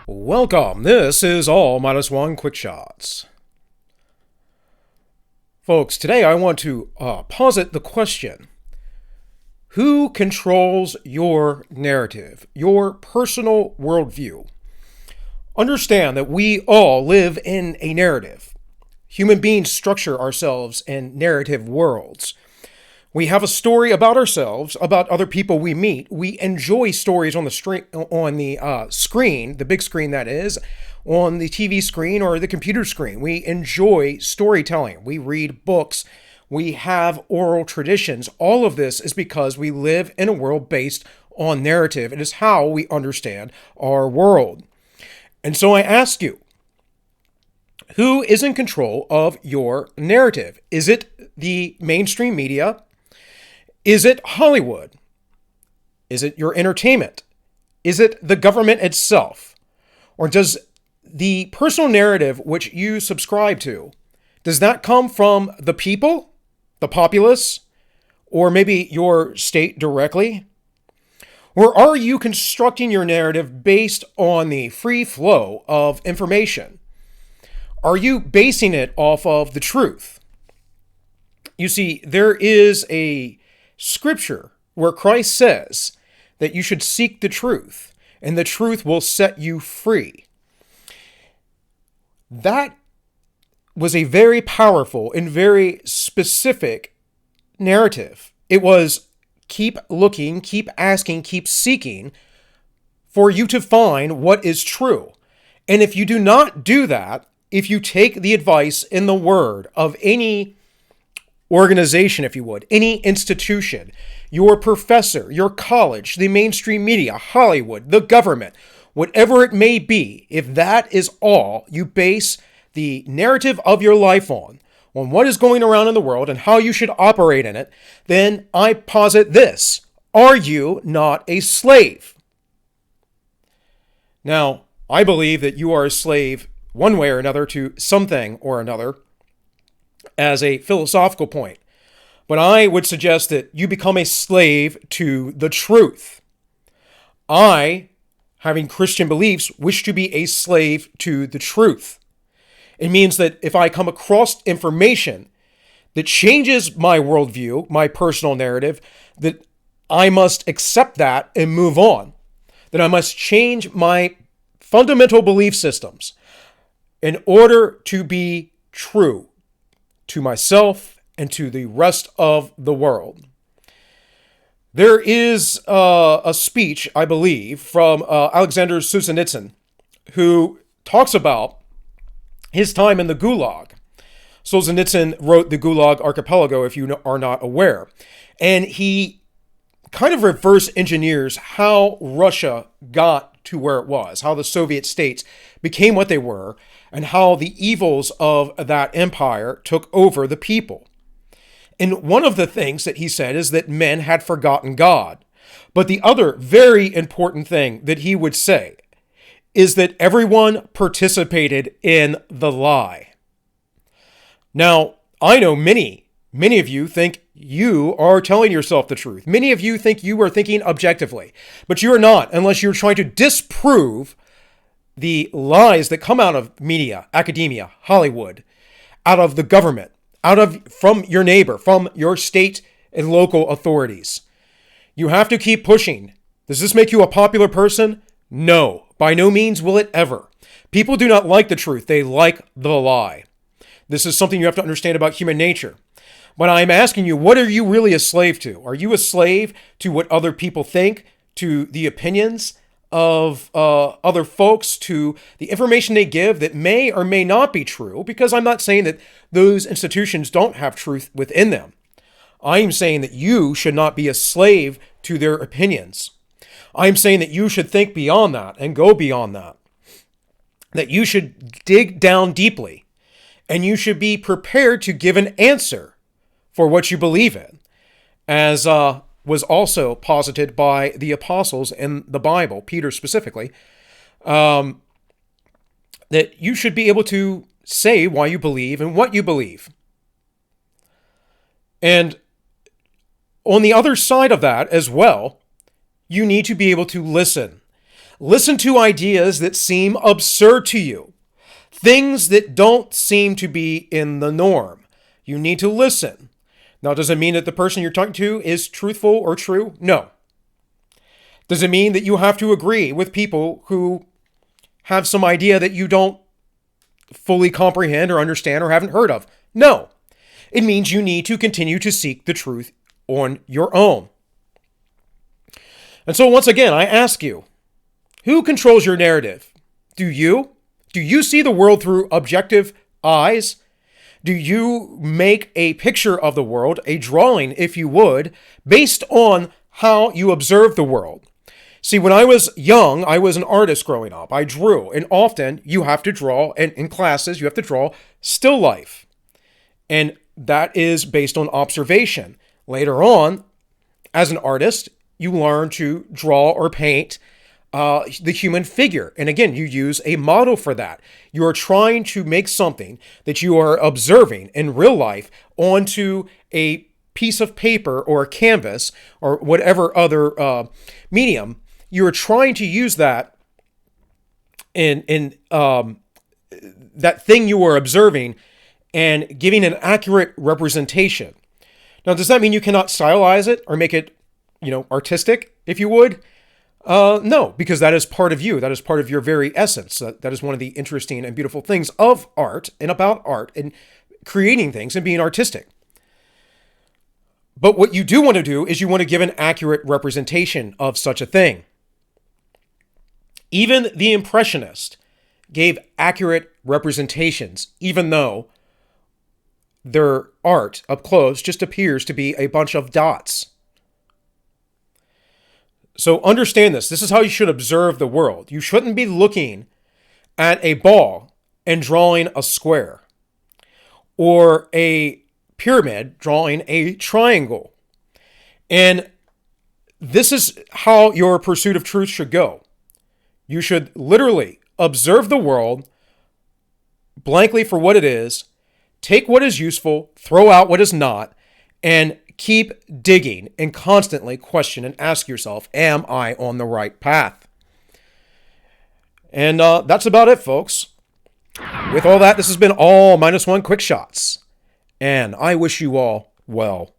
Welcome. This is all minus one quick shots. Folks, today I want to posit the question: who controls your narrative, your personal worldview? Understand that we all live in a narrative. Human beings structure ourselves in narrative worlds. We have a story about ourselves, about other people we meet. We enjoy stories on the screen, the big screen that is, on the TV screen or the computer screen. We enjoy storytelling. We read books. We have oral traditions. All of this is because we live in a world based on narrative. It is how we understand our world. And so I ask you, who is in control of your narrative? Is it the mainstream media? Is it Hollywood? Is it your entertainment? Is it the government itself? Or does the personal narrative which you subscribe to, does that come from the people, the populace, or maybe your state directly? Or are you constructing your narrative based on the free flow of information? Are you basing it off of the truth? You see, there is a scripture where Christ says that you should seek the truth, and the truth will set you free. That was a very powerful and very specific narrative. It was keep looking, keep asking, keep seeking for you to find what is true. And if you do not do that, if you take the advice in the word of any organization, if you would, any institution, your professor, your college, the mainstream media, Hollywood, the government, whatever it may be, if that is all you base the narrative of your life on what is going around in the world and how you should operate in it, then I posit this: are you not a slave? Now, I believe that you are a slave one way or another to something or another, as a philosophical point. But I would suggest that you become a slave to the truth. I, having Christian beliefs, wish to be a slave to the truth. It means that if I come across information that changes my worldview, my personal narrative, that I must accept that and move on. That I must change my fundamental belief systems in order to be true to myself and to the rest of the world. There is a speech, I believe, from Alexander Solzhenitsyn, who talks about his time in the Gulag. Solzhenitsyn wrote the Gulag Archipelago, if you are not aware. And he kind of reverse engineers how Russia got to where it was, how the Soviet states became what they were, and how the evils of that empire took over the people. And one of the things that he said is that men had forgotten God. But the other very important thing that he would say is that everyone participated in the lie. Now, I know many of you think you are telling yourself the truth. Many of you think you are thinking objectively, but you are not, unless you're trying to disprove the lies that come out of media, academia, Hollywood, out of the government, from your neighbor, from your state and local authorities. You have to keep pushing. Does this make you a popular person? No, by no means will it ever. People do not like the truth. They like the lie. This is something you have to understand about human nature. But I'm asking you, what are you really a slave to? Are you a slave to what other people think, to the opinions of other folks, to the information they give that may or may not be true? Because I'm not saying that those institutions don't have truth within them. I'm saying that you should not be a slave to their opinions. I'm saying that you should think beyond that and go beyond that. That you should dig down deeply, and you should be prepared to give an answer for what you believe in, as was also posited by the apostles in the Bible, Peter specifically, that you should be able to say why you believe and what you believe. And on the other side of that as well, you need to be able to listen. Listen to ideas that seem absurd to you, things that don't seem to be in the norm. You need to listen. Now, does it mean that the person you're talking to is truthful or true? No. Does it mean that you have to agree with people who have some idea that you don't fully comprehend or understand or haven't heard of? No. It means you need to continue to seek the truth on your own. And so once again, I ask you, who controls your narrative? Do you? Do you see the world through objective eyes? Do you make a picture of the world, a drawing, if you would, based on how you observe the world? See, when I was young, I was an artist growing up. I drew, and often you have to draw, and in classes, you have to draw still life. And that is based on observation. Later on, as an artist, you learn to draw or paint the human figure. And again, you use a model for that. You are trying to make something that you are observing in real life onto a piece of paper or a canvas or whatever other medium. You are trying to use that in that thing you are observing and giving an accurate representation. Now, does that mean you cannot stylize it or make it, artistic, if you would? No, because that is part of you. That is part of your very essence. That is one of the interesting and beautiful things of art and about art and creating things and being artistic. But what you do want to do is you want to give an accurate representation of such a thing. Even the Impressionists gave accurate representations, even though their art up close just appears to be a bunch of dots. So understand this. This is how you should observe the world. You shouldn't be looking at a ball and drawing a square, or a pyramid drawing a triangle. And this is how your pursuit of truth should go. You should literally observe the world blankly for what it is, take what is useful, throw out what is not, and keep digging and constantly question and ask yourself, am I on the right path? And that's about it, folks. With all that, this has been all -1 quick shots. And I wish you all well.